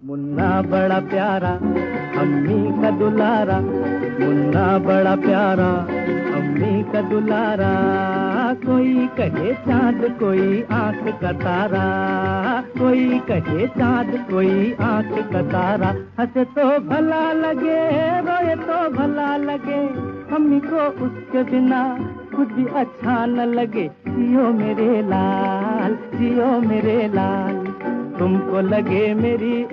मुन्ना बड़ा प्यारा अम्मी का दुलारा, मुन्ना बड़ा प्यारा अम्मी का दुलारा। कोई कहे चाँद कोई आँख का तारा, कोई कहे चाँद कोई आँख का तारा। हंसे तो भला लगे रोए तो भला लगे, अम्मी को उसके बिना कुछ भी अच्छा न लगे। जियो मेरे लाल, जियो मेरे लाल, तुमको लगे मेरी